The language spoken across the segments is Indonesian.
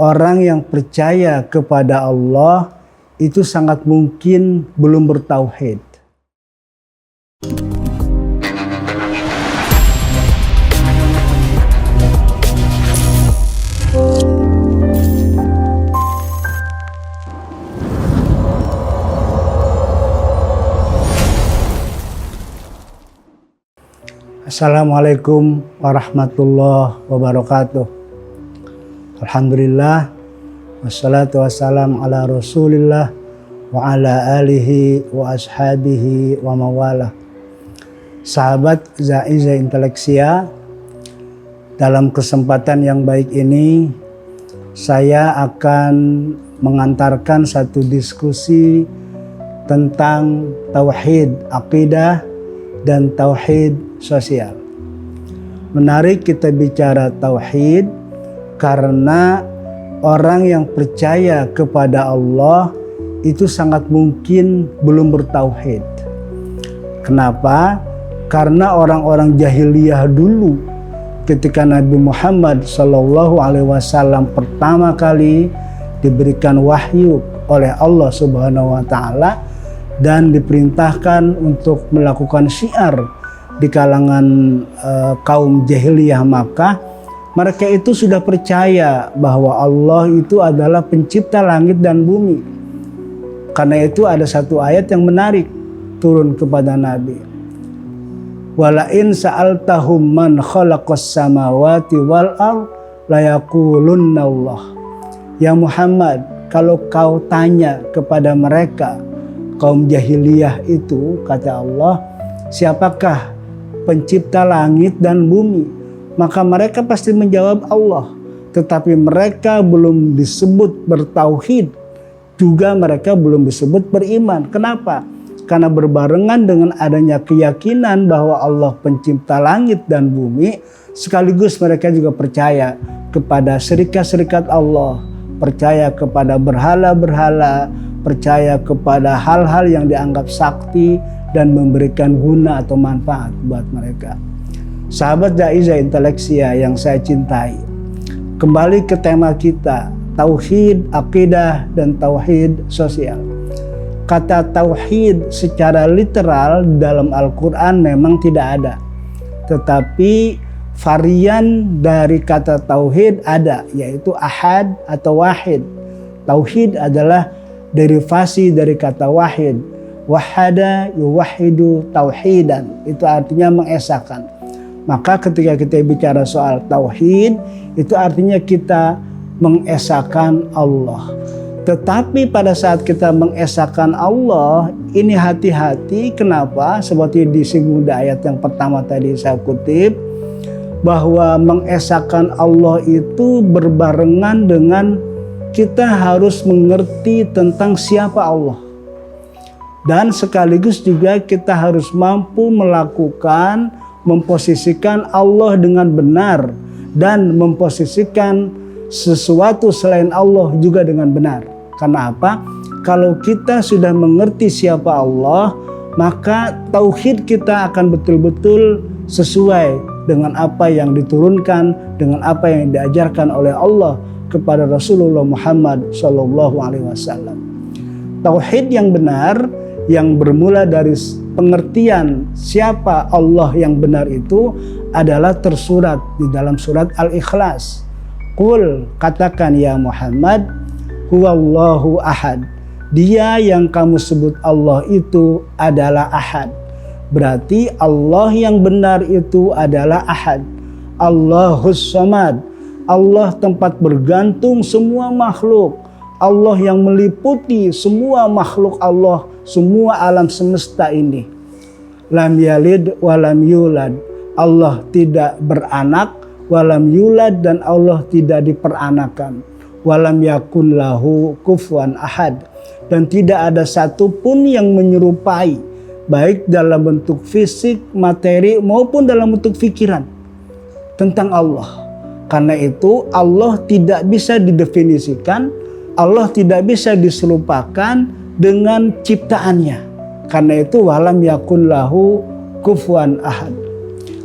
orang yang percaya kepada Allah itu sangat mungkin belum bertauhid. Assalamualaikum warahmatullahi wabarakatuh. Alhamdulillah, wassalatu wassalam ala rasulillah wa ala alihi wa ashabihi wa mawala. Sahabat Zaiza Inteleksia, dalam kesempatan yang baik ini saya akan mengantarkan satu diskusi tentang tauhid akidah dan tauhid sosial. Menarik kita bicara tauhid karena orang yang percaya kepada Allah itu sangat mungkin belum bertauhid. Kenapa? Karena orang-orang jahiliyah dulu ketika Nabi Muhammad SAW pertama kali diberikan wahyu oleh Allah Subhanahu wa Ta'ala dan diperintahkan untuk melakukan syiar di kalangan kaum jahiliyah Makkah, mereka itu sudah percaya bahwa Allah itu adalah pencipta langit dan bumi. Karena itu ada satu ayat yang menarik turun kepada Nabi. Walain sa'altahum man khalaqas samawati wal ard layaqulunna Allah. Ya Muhammad, kalau kau tanya kepada mereka kaum jahiliyah itu, kata Allah, siapakah pencipta langit dan bumi? Maka mereka pasti menjawab Allah. Tetapi mereka belum disebut bertauhid, juga mereka belum disebut beriman. Kenapa? Karena berbarengan dengan adanya keyakinan bahwa Allah pencipta langit dan bumi, sekaligus mereka juga percaya kepada serikat-serikat Allah, percaya kepada berhala-berhala, percaya kepada hal-hal yang dianggap sakti dan memberikan guna atau manfaat buat mereka. Sahabat Zaiza Inteleksia yang saya cintai, kembali ke tema kita, tauhid akidah dan tauhid sosial. Kata tauhid secara literal dalam Al-Quran memang tidak ada, tetapi varian dari kata tauhid ada, yaitu ahad atau wahid. Tauhid adalah derivasi dari kata wahid. Wahada yuwahidu tauhidan, itu artinya mengesahkan. Maka ketika kita bicara soal tauhid, itu artinya kita mengesahkan Allah. Tetapi pada saat kita mengesahkan Allah, ini hati-hati. Kenapa? Seperti disinggung di ayat yang pertama tadi saya kutip, bahwa mengesahkan Allah itu berbarengan dengan kita harus mengerti tentang siapa Allah. Dan sekaligus juga kita harus mampu melakukan, memposisikan Allah dengan benar, dan memposisikan sesuatu selain Allah juga dengan benar. Karena apa? Kalau kita sudah mengerti siapa Allah, maka tauhid kita akan betul-betul sesuai dengan apa yang diturunkan, dengan apa yang diajarkan oleh Allah kepada Rasulullah Muhammad SAW. Tauhid yang benar, yang bermula dari pengertian siapa Allah yang benar itu adalah tersurat di dalam surat Al-Ikhlas. Qul, katakan ya Muhammad, huwallahu ahad. Dia yang kamu sebut Allah itu adalah ahad. Berarti Allah yang benar itu adalah ahad. Allahus samad. Allah tempat bergantung semua makhluk. Allah yang meliputi semua makhluk Allah, semua alam semesta ini. Lam yalid walam yulad. Allah tidak beranak, walam yulad, dan Allah tidak diperanakan. Walam yakun lahu kufuwan ahad. Dan tidak ada satupun yang menyerupai, baik dalam bentuk fisik, materi, maupun dalam bentuk pikiran tentang Allah. Karena itu Allah tidak bisa didefinisikan, Allah tidak bisa diserupakan dengan ciptaannya. Karena itu walam yakun lahu kufuwan ahad.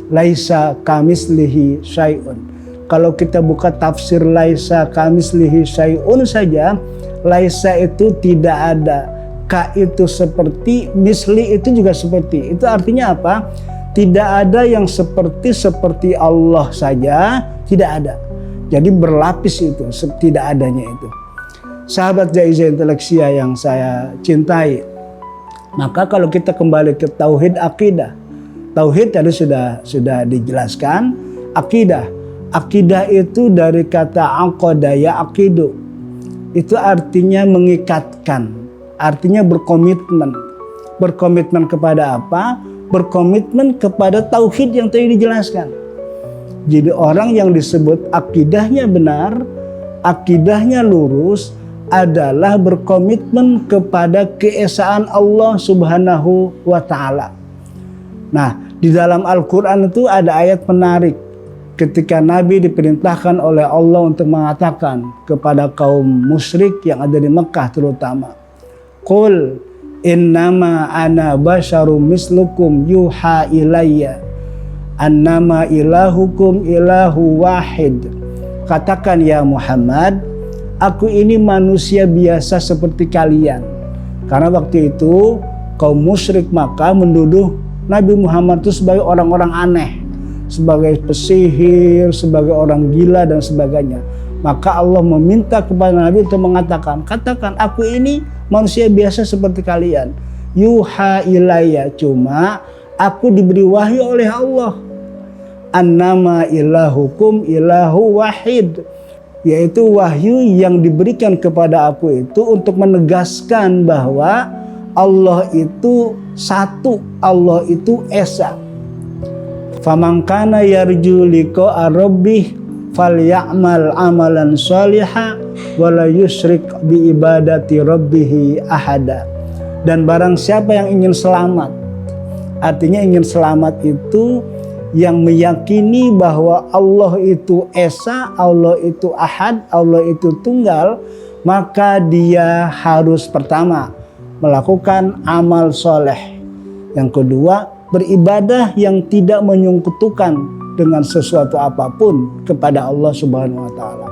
Laisa kamislihi syai'un. kalau kita buka tafsir laisa kamislihi syai'un saja, laisa itu tidak ada, ka itu seperti, misli itu juga seperti. Itu artinya apa? Tidak ada yang seperti Allah saja, tidak ada. Jadi berlapis itu, tidak adanya itu. Sahabat Jaizah Inteleksia yang saya cintai, maka kalau kita kembali ke tauhid akidah, tauhid tadi sudah dijelaskan. Akidah itu dari kata aqada ya aqidu, itu artinya mengikatkan, artinya berkomitmen kepada apa? Berkomitmen kepada tauhid yang tadi dijelaskan. Jadi orang yang disebut akidahnya benar, akidahnya lurus, adalah berkomitmen kepada keesaan Allah Subhanahu wa Ta'ala. Nah, di dalam Al-Quran itu ada ayat menarik ketika Nabi diperintahkan oleh Allah untuk mengatakan kepada kaum musyrik yang ada di Mekah terutama, Qul innama ana basyarum mislukum yuha ilayya annama ilahukum ilahu wahid. Katakan ya Muhammad, aku ini manusia biasa seperti kalian. Karena waktu itu kaum musyrik Makkah menduduh Nabi Muhammad itu sebagai orang-orang aneh, sebagai pesihir, sebagai orang gila dan sebagainya. Maka Allah meminta kepada Nabi untuk mengatakan, katakan aku ini manusia biasa seperti kalian. Yuha ilayya, cuma aku diberi wahyu oleh Allah. Annama ilahukum ilahu wahid, yaitu wahyu yang diberikan kepada aku itu untuk menegaskan bahwa Allah itu satu, Allah itu esa. Faman kana yarju liqa'a rabbih falyamal amalan shalihan wala yusyrik bi ibadati rabbih ahada. Dan barang siapa yang ingin selamat, artinya ingin selamat itu yang meyakini bahwa Allah itu esa, Allah itu ahad, Allah itu tunggal, maka dia harus pertama melakukan amal soleh. Yang kedua, beribadah yang tidak menyekutukan dengan sesuatu apapun kepada Allah Subhanahu wa Ta'ala.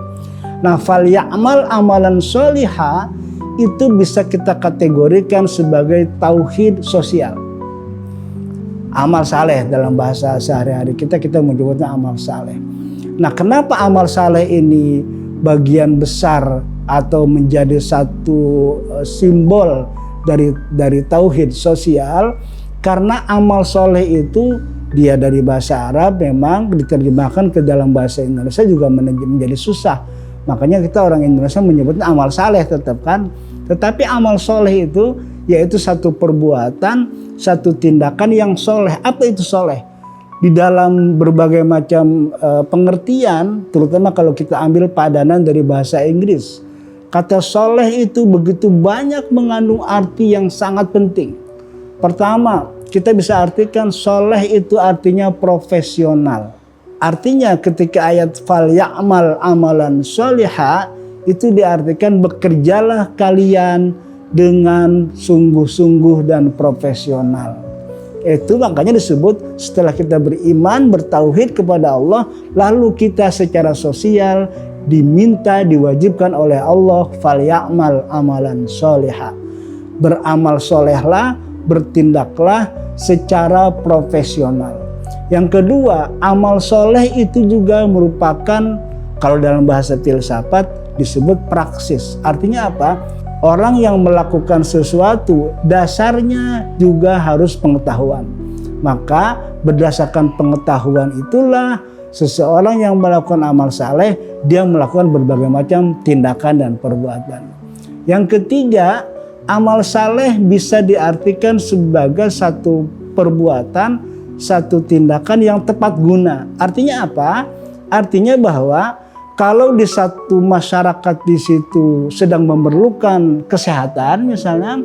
Nah, fal ya'mal amalan sholiha itu bisa kita kategorikan sebagai tauhid sosial. Amal saleh dalam bahasa sehari-hari kita menyebutnya amal saleh. Nah, kenapa amal saleh ini bagian besar atau menjadi satu simbol dari tauhid sosial? Karena amal soleh itu dia dari bahasa Arab memang diterjemahkan ke dalam bahasa Indonesia juga menjadi susah. Makanya kita orang Indonesia menyebutnya amal saleh tetap kan. Tetapi amal soleh itu yaitu satu perbuatan, satu tindakan yang soleh. Apa itu soleh? Di dalam berbagai macam pengertian, terutama kalau kita ambil padanan dari bahasa Inggris, kata soleh itu begitu banyak mengandung arti yang sangat penting. Pertama, kita bisa artikan soleh itu artinya profesional. Artinya ketika ayat fal ya'mal amalan sholiha itu diartikan bekerjalah kalian dengan sungguh-sungguh dan profesional. Itu makanya disebut setelah kita beriman, bertauhid kepada Allah, lalu kita secara sosial diminta, diwajibkan oleh Allah fal ya'mal amalan sholiha. Beramal solehlah, bertindaklah secara profesional. Yang kedua, amal soleh itu juga merupakan, kalau dalam bahasa filsafat disebut praksis. Artinya apa? Orang yang melakukan sesuatu dasarnya juga harus pengetahuan. Maka berdasarkan pengetahuan itulah seseorang yang melakukan amal saleh, dia melakukan berbagai macam tindakan dan perbuatan. Yang ketiga, amal saleh bisa diartikan sebagai satu perbuatan, satu tindakan yang tepat guna. Artinya apa? Artinya bahwa kalau di satu masyarakat di situ sedang memerlukan kesehatan misalnya,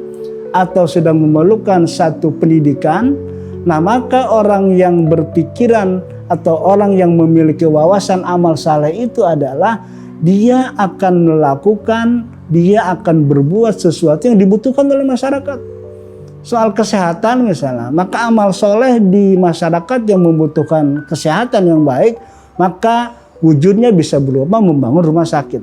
atau sedang memerlukan satu pendidikan, nah maka orang yang berpikiran atau orang yang memiliki wawasan amal saleh itu adalah dia akan melakukan, dia akan berbuat sesuatu yang dibutuhkan oleh masyarakat. Soal kesehatan misalnya, maka amal soleh di masyarakat yang membutuhkan kesehatan yang baik, maka wujudnya bisa berupa membangun rumah sakit.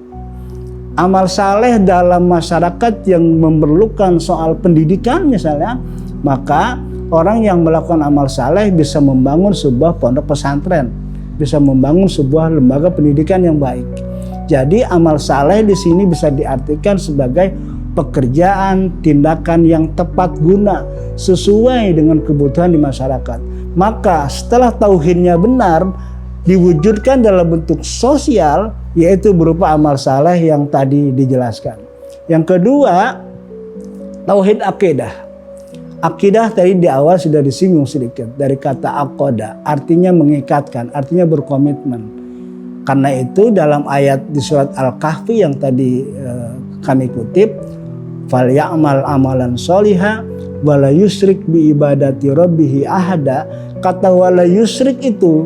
Amal saleh dalam masyarakat yang memerlukan soal pendidikan misalnya, maka orang yang melakukan amal saleh bisa membangun sebuah pondok pesantren, bisa membangun sebuah lembaga pendidikan yang baik. Jadi amal saleh di sini bisa diartikan sebagai pekerjaan, tindakan yang tepat guna sesuai dengan kebutuhan di masyarakat. Maka setelah tauhidnya benar, diwujudkan dalam bentuk sosial, yaitu berupa amal saleh yang tadi dijelaskan. Yang kedua, tauhid akidah. Akidah tadi di awal sudah disinggung sedikit dari kata aqoda, artinya mengikatkan, artinya berkomitmen. Karena itu dalam ayat di surat Al-Kahfi yang tadi kami kutip, "Falyamal amalan sholiha wala yusrik bi ibadati rabbih ahada." Kata wala yusrik itu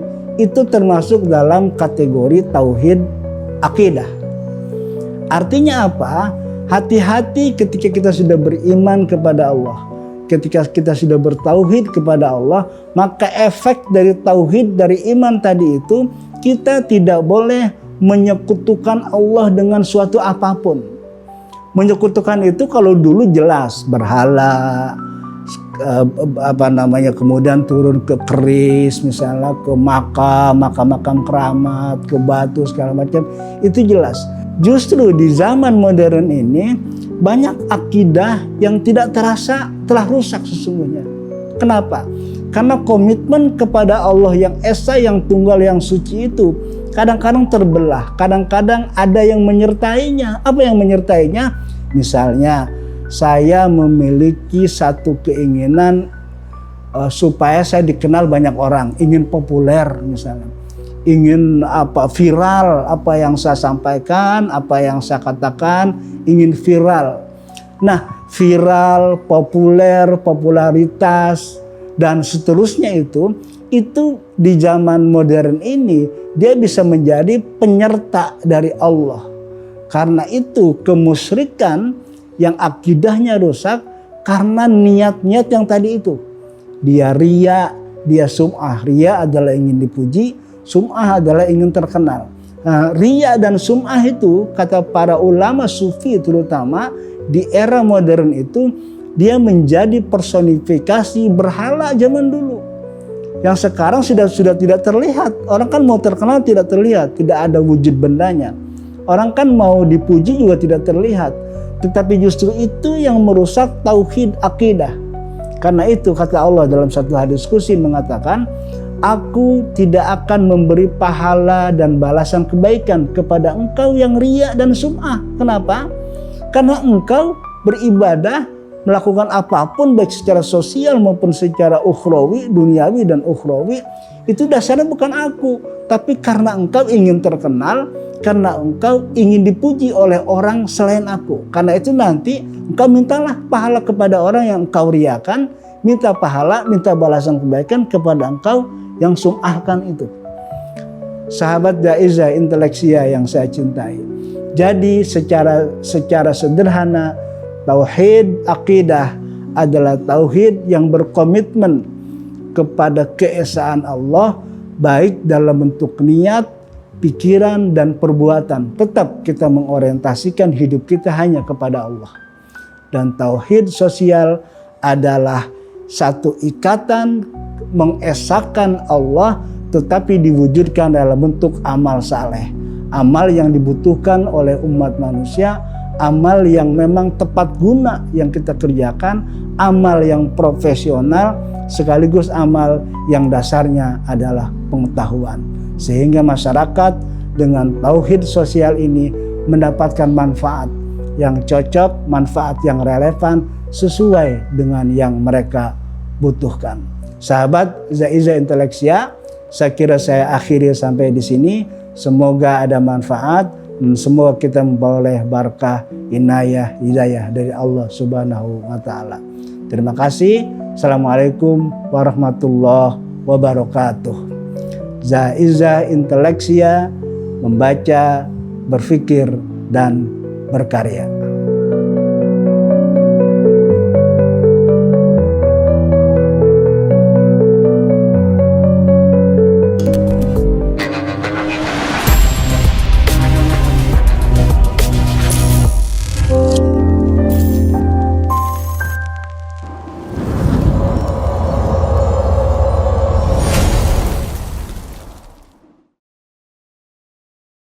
termasuk dalam kategori tauhid akidah. Artinya apa? Hati-hati ketika kita sudah beriman kepada Allah, ketika kita sudah bertauhid kepada Allah, maka efek dari tauhid, dari iman tadi itu, kita tidak boleh menyekutukan Allah dengan suatu apapun. Menyekutukan itu kalau dulu jelas berhala, kemudian turun ke keris, misalnya ke makam keramat, ke batu segala macam, itu jelas. Justru di zaman modern ini banyak akidah yang tidak terasa telah rusak sesungguhnya. Kenapa? Karena komitmen kepada Allah yang esa, yang tunggal, yang suci itu kadang-kadang terbelah, kadang-kadang ada yang menyertainya. Apa yang menyertainya? Misalnya saya memiliki satu keinginan supaya saya dikenal banyak orang, ingin populer misalnya, ingin viral, apa yang saya sampaikan, apa yang saya katakan, ingin viral. Nah, viral, populer, popularitas dan seterusnya itu di zaman modern ini dia bisa menjadi penyerta dari Allah. Karena itu kemusyrikan yang akidahnya rusak karena niat-niat yang tadi itu. Dia riya, dia sum'ah. Riya adalah ingin dipuji, sum'ah adalah ingin terkenal. Nah, riya dan sum'ah itu kata para ulama sufi terutama di era modern itu dia menjadi personifikasi berhala zaman dulu. Yang sekarang sudah tidak terlihat. Orang kan mau terkenal tidak terlihat, tidak ada wujud bendanya. Orang kan mau dipuji juga tidak terlihat. Tetapi justru itu yang merusak tauhid akidah. Karena itu kata Allah dalam satu hadis qudsi mengatakan, "Aku tidak akan memberi pahala dan balasan kebaikan kepada engkau yang riya dan sum'ah." Kenapa? Karena engkau beribadah, melakukan apapun baik secara sosial maupun secara ukhrawi, duniawi dan ukhrawi, itu dasarnya bukan aku, tapi karena engkau ingin terkenal, karena engkau ingin dipuji oleh orang selain aku. Karena itu nanti engkau mintalah pahala kepada orang yang engkau riakan, minta pahala, minta balasan kebaikan kepada engkau yang sum'ahkan itu. Sahabat Jaizah Inteleksia yang saya cintai. Jadi secara sederhana, tauhid akidah adalah tauhid yang berkomitmen kepada keesaan Allah, baik dalam bentuk niat, pikiran, dan perbuatan. Tetap kita mengorientasikan hidup kita hanya kepada Allah. Dan tauhid sosial adalah satu ikatan mengesahkan Allah tetapi diwujudkan dalam bentuk amal saleh. Amal yang dibutuhkan oleh umat manusia, amal yang memang tepat guna yang kita kerjakan, amal yang profesional, sekaligus amal yang dasarnya adalah pengetahuan. Sehingga masyarakat dengan tauhid sosial ini mendapatkan manfaat yang cocok, manfaat yang relevan sesuai dengan yang mereka butuhkan. Sahabat Jaizah Inteleksia, saya kira saya akhiri sampai di sini. Semoga ada manfaat dan semoga kita memperoleh barakah, inayah, hidayah dari Allah Subhanahu wa taala. Terima kasih. Assalamualaikum warahmatullahi wabarakatuh. Jaizah Inteleksia, membaca, berpikir, dan berkarya.